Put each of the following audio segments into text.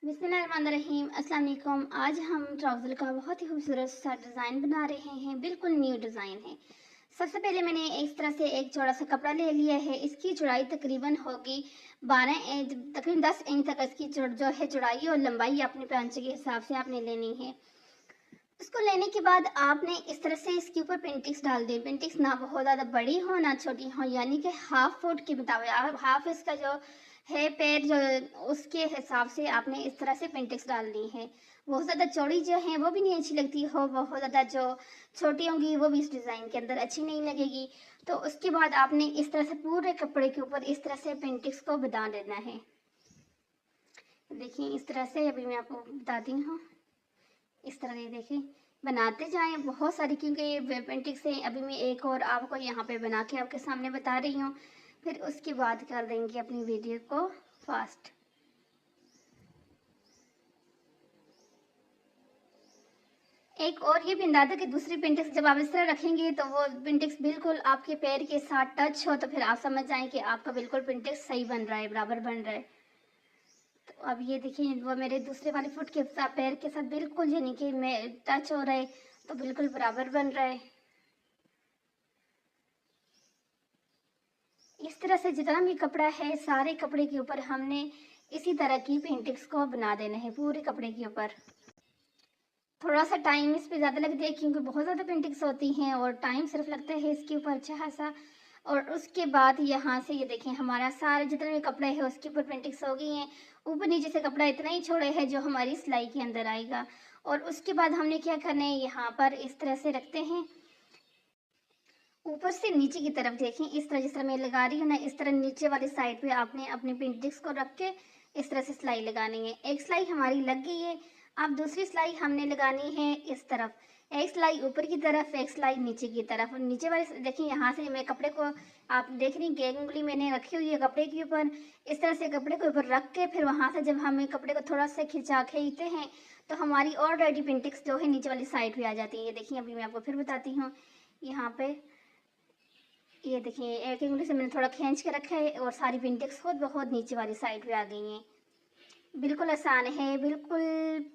बिस्मिल्लाहिर्रहमानिर्रहीम अस्सलाम वालेकुम। आज हम ट्राउज़र का बहुत ही खूबसूरत सा डिज़ाइन बना रहे हैं। बिल्कुल न्यू डिज़ाइन है। सबसे पहले मैंने इस तरह से एक चौड़ा सा कपड़ा ले लिया है। इसकी चौड़ाई तकरीबन होगी 12 इंच, तकरीबन 10 इंच तक इसकी जो है चौड़ाई और लंबाई अपने पैंच के हिसाब से आपने लेनी है। उसको लेने के बाद आपने इस तरह से इसके ऊपर पेंटिक्स डाल दी। पेंटिक्स ना बहुत ज़्यादा बड़ी हो ना छोटी हो, यानी कि हाफ फुट के मुताबिक हाफ इसका जो है पैर जो उसके हिसाब से आपने इस तरह से पेंटिक्स डालनी है। बहुत ज़्यादा चौड़ी जो है वो भी नहीं अच्छी लगती हो, बहुत ज़्यादा जो छोटी होंगी वो भी इस डिज़ाइन के अंदर अच्छी नहीं लगेगी। तो उसके बाद आपने इस तरह से पूरे कपड़े के ऊपर इस तरह से पेंटिक्स को बना देना है। देखिए इस तरह से अभी मैं आपको बताती हूँ। इस तरह ये देखिए बनाते जाएं बहुत सारी, क्योंकि ये पेंटिंग से अभी मैं एक और आपको यहाँ पे बना के आपके सामने बता रही हूँ। फिर उसके बाद कर देंगे अपनी वीडियो को फास्ट। एक और ये भी अंदाजा कि दूसरी पेंटिक्स जब आप इस तरह रखेंगे तो वो पेंटिक्स बिल्कुल आपके पैर के साथ टच हो, तो फिर आप समझ जाएं कि आपका बिल्कुल पेंटिक्स सही बन रहा है, बराबर बन रहा है। तो अब ये देखिए वो मेरे दूसरे वाले फुट के साथ पैर के साथ बिल्कुल यानी कि मैं टच हो रहा है, तो बिल्कुल बराबर बन रहा है। इस तरह से जितना भी कपड़ा है सारे कपड़े के ऊपर हमने इसी तरह की पेंटिंग्स को बना देना है पूरे कपड़े के ऊपर। थोड़ा सा टाइम इस पे ज़्यादा लगता है क्योंकि बहुत ज़्यादा पेंटिंग्स होती हैं और टाइम सिर्फ लगता है इसके ऊपर अच्छा खासा। और उसके बाद यहाँ से ये देखें हमारा सारे जितने भी कपड़े हैं उसके ऊपर पेंटिंग्स हो गई हैं। ऊपर नीचे से कपड़ा इतना ही छोड़े है जो हमारी सिलाई के अंदर आएगा। और उसके बाद हमने क्या करना है, यहाँ पर इस तरह से रखते हैं ऊपर से नीचे की तरफ। देखें इस तरह जिस तरह मैं लगा रही हूँ ना, इस तरह नीचे वाली साइड पे आपने अपनी पेंटिक्स को रख के इस तरह से सिलाई लगानी है। एक सिलाई हमारी लग गई है। अब दूसरी सिलाई हमने लगानी है इस तरफ। एक सिलाई ऊपर की तरफ, एक सिलाई नीचे की तरफ। और नीचे वाली देखिए यहाँ से मैं कपड़े को आप देख रही हैं उंगली मैंने रखी हुई है कपड़े के ऊपर। इस तरह से कपड़े के ऊपर रख के फिर वहाँ से जब हमें कपड़े को थोड़ा सा खिंचा खींचते हैं तो हमारी ऑलरेडी पेंटिक्स जो है नीचे वाली साइड पे आ जाती है। ये देखिए अभी मैं आपको फिर बताती हूँ। यहाँ पे ये देखिए एक उंगली से मैंने थोड़ा खींच के रखा है और सारी पेंटिंग्स खुद ब खुद नीचे वाली साइड पे आ गई हैं। बिल्कुल आसान है, बिल्कुल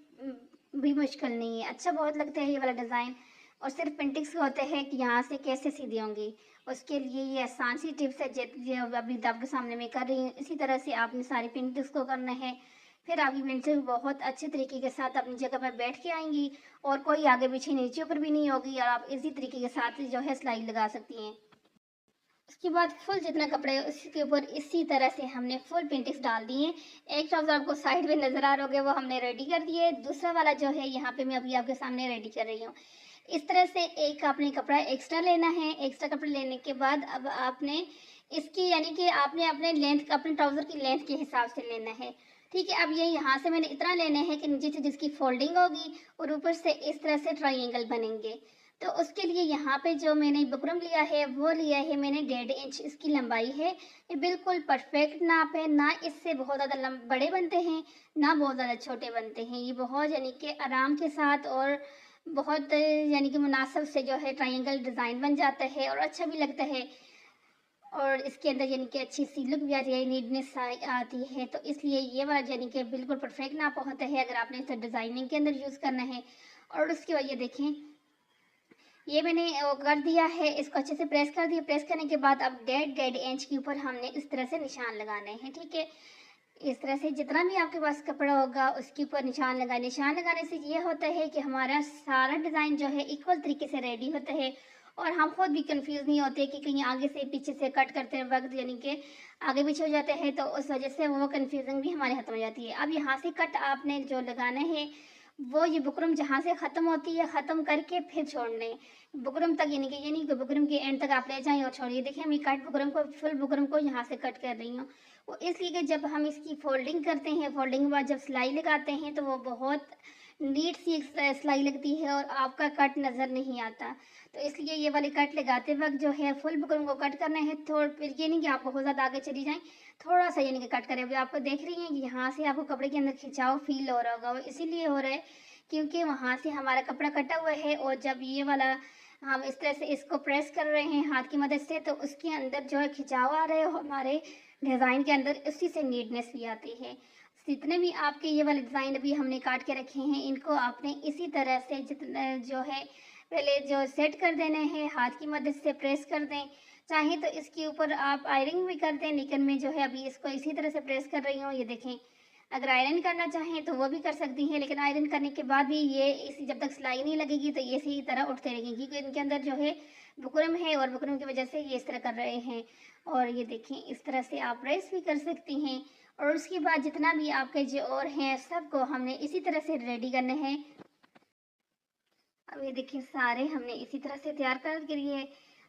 भी मुश्किल नहीं है। अच्छा बहुत लगता है ये वाला डिज़ाइन। और सिर्फ पेंटिंग्स होते हैं कि यहाँ से कैसे सीधी होंगी, उसके लिए ये आसान सी टिप्स है जो अभी आपके सामने मैं कर रही हूँ। इसी तरह से आपने सारी पेंटिंग्स को करना है। फिर आपकी पेंटिंग बहुत अच्छे तरीके के साथ अपनी जगह पर बैठ के आएंगी और कोई आगे पीछे नीचे ऊपर भी नहीं होगी और आप इसी तरीके के साथ जो है सिलाई लगा सकती हैं। उसके बाद फुल जितना कपड़ा है उसके ऊपर इसी तरह से हमने फुल पेंटिंग्स डाल दी हैं। एक ट्राउज़र आपको साइड में नज़र आ रहा होगा वो हमने रेडी कर दिए। दूसरा वाला जो है यहाँ पे मैं अभी आपके सामने रेडी कर रही हूँ। इस तरह से एक आपने कपड़ा एक्स्ट्रा लेना है। एक्स्ट्रा कपड़ा लेने के बाद अब आपने इसकी यानी कि आपने अपने लेंथ अपने ट्राउज़र की लेंथ के हिसाब से लेना है। ठीक है, अब ये यहाँ से मैंने इतना लेना है कि नीचे से जिसकी फोल्डिंग होगी और ऊपर से इस तरह से ट्राइंगल बनेंगे। तो उसके लिए यहाँ पे जो मैंने बुकरम लिया है वो लिया है मैंने 1.5 इंच इसकी लंबाई है। ये बिल्कुल परफेक्ट नाप है, ना इससे बहुत ज़्यादा बड़े बनते हैं ना बहुत ज़्यादा छोटे बनते हैं। ये बहुत यानी कि आराम के साथ और बहुत यानी कि मुनासिब से जो है ट्रायंगल डिज़ाइन बन जाता है और अच्छा भी लगता है। और इसके अंदर यानी कि अच्छी सी लुक भी आती है, नीटनेस आती है। तो इसलिए ये वाला यानी कि बिल्कुल परफेक्ट नाप होता है अगर आपने इसे डिज़ाइनिंग के अंदर यूज़ करना है। और उसके बाद ये देखें ये मैंने कर दिया है, इसको अच्छे से प्रेस कर दिया। प्रेस करने के बाद अब 1.5 इंच के ऊपर हमने इस तरह से निशान लगाने हैं। ठीक है, इस तरह से जितना भी आपके पास कपड़ा होगा उसके ऊपर निशान लगाए। निशान लगाने से ये होता है कि हमारा सारा डिज़ाइन जो है इक्वल तरीके से रेडी होता है और हम खुद भी कंफ्यूज नहीं होते कि कहीं आगे से पीछे से कट करते वक्त यानी कि आगे पीछे हो जाते हैं, तो उस वजह से वो कन्फ्यूजन भी हमारे खत्म हो जाती है। अब यहाँ से कट आपने जो लगाना है वो ये बुकरम जहाँ से ख़त्म होती है ख़त्म करके फिर छोड़ने बुकरम तक, यानी कि ये नहीं कि बुकरम के एंड तक आप ले जाएं और छोड़िए। देखिए मैं कट बुकरम को फुल बुकरम को यहाँ से कट कर रही हूँ। वो इसलिए कि जब हम इसकी फोल्डिंग करते हैं, फोल्डिंग के बाद जब सिलाई लगाते हैं तो वो बहुत नीट सी सिलाई लगती है और आपका कट नज़र नहीं आता। तो इसलिए ये वाली कट लगाते वक्त जो है फुल बुकरम को कट करना है। थोड़ा फिर ये नहीं कि आप बहुत ज़्यादा आगे चली जाएं, थोड़ा सा यानी कि कट करें। अभी आपको देख रही हैं कि यहाँ से आपको कपड़े के अंदर खिंचाव फील हो रहा होगा, वो इसीलिए हो रहा है क्योंकि वहाँ से हमारा कपड़ा कटा हुआ है और जब ये वाला हम इस तरह से इसको प्रेस कर रहे हैं हाथ की मदद से तो उसके अंदर जो है खिंचाव आ रहे हो हमारे डिज़ाइन के अंदर उसी से नीटनेस भी आती है। जितने भी आपके ये वाले डिज़ाइन अभी हमने काट के रखे हैं, इनको आपने इसी तरह से जितना जो है पहले जो सेट कर देने हैं, हाथ की मदद से प्रेस कर दें। चाहें तो इसके ऊपर आप आयरन भी कर दें, लेकिन मैं जो है अभी इसको इसी तरह से प्रेस कर रही हूँ, ये देखें। अगर आयरन करना चाहें तो वो भी कर सकती हैं, लेकिन आयरन करने के बाद भी ये इसी जब तक सिलाई नहीं लगेगी तो ये इसी तरह उठते रहेंगी, क्योंकि इनके अंदर जो है बुकरम है और बुकरम की वजह से ये इस तरह कर रहे हैं। और ये देखें, इस तरह से आप प्रेस भी कर सकती हैं। और उसके बाद जितना भी आपके जो और हैं सबको हमने इसी तरह से रेडी करने हैं। अब ये देखिए सारे हमने इसी तरह से तैयार कर लिए।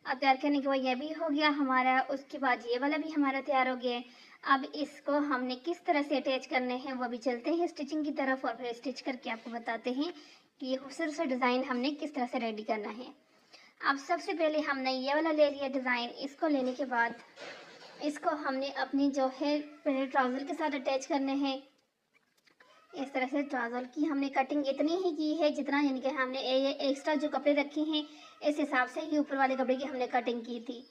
अब तैयार करने के बाद ये भी हो गया हमारा, उसके बाद ये वाला भी हमारा तैयार हो गया है। अब इसको हमने किस तरह से अटैच करने हैं वो भी चलते हैं स्टिचिंग की तरफ और फिर स्टिच करके आपको बताते हैं कि ये खूबसूरत सा डिज़ाइन हमने किस तरह से रेडी करना है। अब सबसे पहले हमने ये वाला ले लिया डिज़ाइन। इसको लेने के बाद इसको हमने अपनी जो है पहले ट्राउज़र के साथ अटैच करने हैं। इस तरह से ट्राउज़र की हमने कटिंग इतनी ही की है जितना, यानी कि हमने ये एक्स्ट्रा जो कपड़े रखे हैं इस हिसाब से ही ऊपर वाले कपड़े की हमने कटिंग की थी।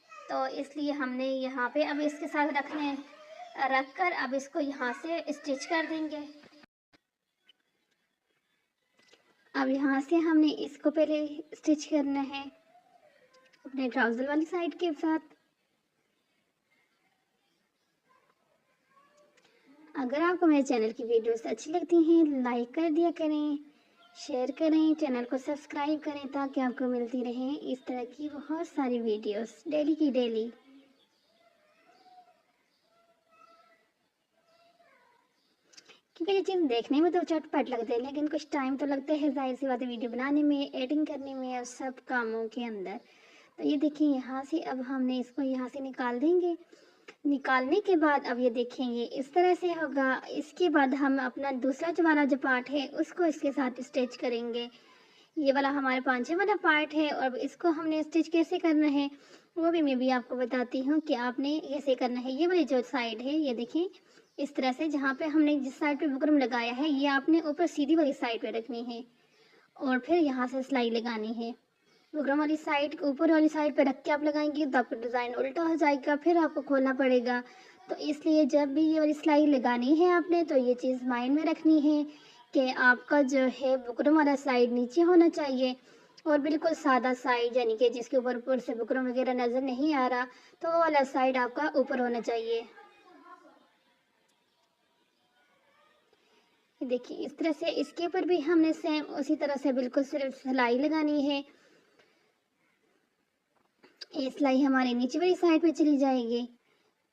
तो इसलिए हमने यहाँ पे अब इसके साथ रख कर अब इसको यहाँ से स्टिच कर देंगे। अब यहाँ से हमने इसको पहले स्टिच करना है अपने ट्राउज़र वाली साइड के साथ। अगर आपको मेरे चैनल की वीडियोस अच्छी लगती हैं लाइक कर दिया करें, शेयर करें, चैनल को सब्सक्राइब करें ताकि आपको मिलती रहें इस तरह की बहुत सारी वीडियोस डेली की डेली। क्योंकि ये चीज़ देखने में तो चटपट लगते हैं, लेकिन कुछ टाइम तो लगता है ज़ाहिर सी बात है वीडियो बनाने में, एडिटिंग करने में और सब कामों के अंदर। तो ये देखिए यहाँ से अब हमने इसको यहाँ से निकाल देंगे। निकालने के बाद अब ये देखेंगे इस तरह से होगा। इसके बाद हम अपना दूसरा जो वाला जो पार्ट है उसको इसके साथ स्टिच करेंगे। ये वाला हमारे पांचे वाला पार्ट है और इसको हमने स्टिच कैसे करना है वो भी मैं भी आपको बताती हूँ कि आपने कैसे करना है। ये वाली जो साइड है ये देखिए इस तरह से, जहाँ पे हमने जिस साइड पे बुकरम लगाया है ये आपने ऊपर सीधी वाली साइड पे रखनी है और फिर यहाँ से सिलाई लगानी है। बुकरम वाली साइड ऊपर वाली साइड पे रख के आप लगाएंगे तो आपका डिज़ाइन उल्टा हो जाएगा, फिर आपको खोलना पड़ेगा। तो इसलिए जब भी ये वाली सिलाई लगानी है आपने तो ये चीज़ माइंड में रखनी है कि आपका जो है बुकरम वाला साइड नीचे होना चाहिए और बिल्कुल सादा साइड, यानी कि जिसके ऊपर से बुकरम वगैरह नज़र नहीं आ रहा तो वो वाला साइड आपका ऊपर होना चाहिए। देखिए इस तरह से इसके ऊपर भी हमने सेम उसी तरह से बिल्कुल सिर्फ सिलाई लगानी है। ये सिलाई हमारे नीचे वाली साइड पे चली जाएगी।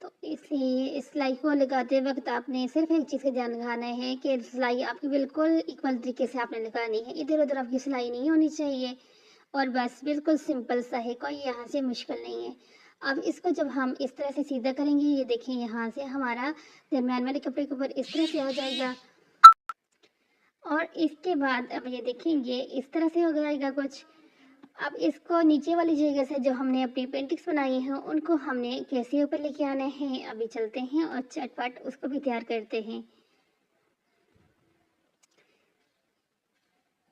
तो इसलिए इस सिलाई को लगाते वक्त आपने सिर्फ एक चीज़ का ध्यान रखना है कि सिलाई आपकी बिल्कुल इक्वल तरीके से आपने लगानी है, इधर उधर आपकी सिलाई नहीं होनी चाहिए। और बस बिल्कुल सिंपल सा है, कोई यहाँ से मुश्किल नहीं है। अब इसको जब हम इस तरह से सीधा करेंगे, ये देखिए यहाँ से हमारा दरम्यान वाले कपड़े के ऊपर इस तरह से आ जाएगा और इसके बाद अब ये देखेंगे इस तरह से हो जाएगा कुछ। अब इसको नीचे वाली जगह से जो हमने अपनी पेंटिंग्स बनाई हैं उनको हमने कैसे ऊपर लेके आना है अभी चलते हैं और चटपट उसको भी तैयार करते हैं।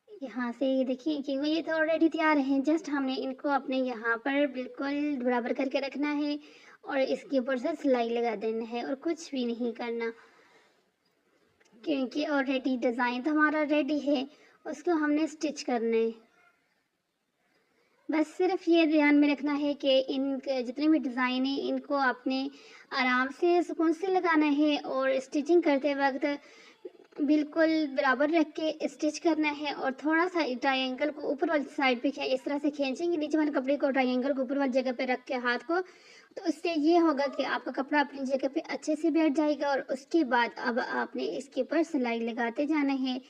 यहाँ से ये देखिए कि ये तो ऑलरेडी तैयार हैं, जस्ट हमने इनको अपने यहाँ पर बिल्कुल बराबर करके रखना है और इसके ऊपर से सिलाई लगा देना है और कुछ भी नहीं करना, क्योंकि ऑलरेडी डिज़ाइन तो हमारा रेडी है, उसको हमने स्टिच करना है। बस सिर्फ ये ध्यान में रखना है कि इन जितने भी डिज़ाइन हैं इनको आपने आराम से सुकून से लगाना है और स्टिचिंग करते वक्त बिल्कुल बराबर रख के स्टिच करना है और थोड़ा सा ट्रायंगल को ऊपर वाली साइड पे इस तरह से खींचेंगे नीचे वाले कपड़े को, ट्रायंगल को ऊपर वाली जगह पे रख के हाथ को, तो उससे ये होगा कि आपका कपड़ा अपनी जगह पे अच्छे से बैठ जाएगा। और उसके बाद अब आपने इसके ऊपर सिलाई लगाते जाना है।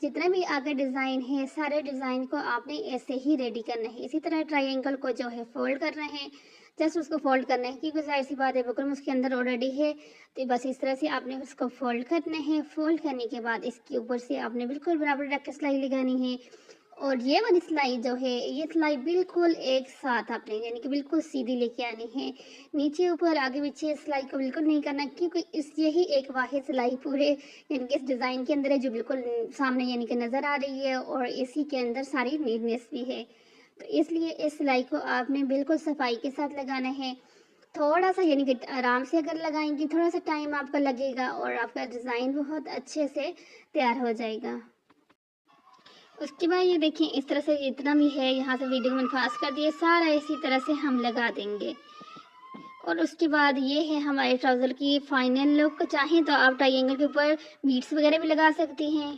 जितने भी आगे डिज़ाइन है सारे डिज़ाइन को आपने ऐसे ही रेडी करना है। इसी तरह ट्रायंगल को जो है फोल्ड करना है, जस्ट उसको फोल्ड करना है क्योंकि जाहिर सी बात है बुकरम उसके अंदर ऑलरेडी है। तो बस इस तरह से आपने उसको फोल्ड करना है। फोल्ड करने के बाद इसके ऊपर से आपने बिल्कुल बराबर रख के सिलाई लगानी है और ये वाली सिलाई जो है ये सिलाई बिल्कुल एक साथ आपने यानी कि बिल्कुल सीधी लेके आनी है। नीचे ऊपर आगे पीछे सिलाई को बिल्कुल नहीं करना, क्योंकि इस यही एक वाहिद सिलाई पूरे यानी कि इस डिज़ाइन के अंदर है जो बिल्कुल सामने यानी कि नज़र आ रही है और इसी के अंदर सारी नीटनेस भी है। तो इसलिए इस सिलाई को आपने बिल्कुल सफाई के साथ लगाना है थोड़ा सा यानी कि आराम से अगर लगाएंगी थोड़ा सा टाइम आपका लगेगा और आपका डिज़ाइन बहुत अच्छे से तैयार हो जाएगा। उसके बाद ये देखिए इस तरह से जितना भी है यहाँ से वीडियो मैंने फास्ट कर दिया, सारा इसी तरह से हम लगा देंगे। और उसके बाद ये है हमारे ट्राउज़र की फाइनल लुक। चाहें तो आप ट्रायंगल के ऊपर बीड्स वगैरह भी लगा सकती हैं।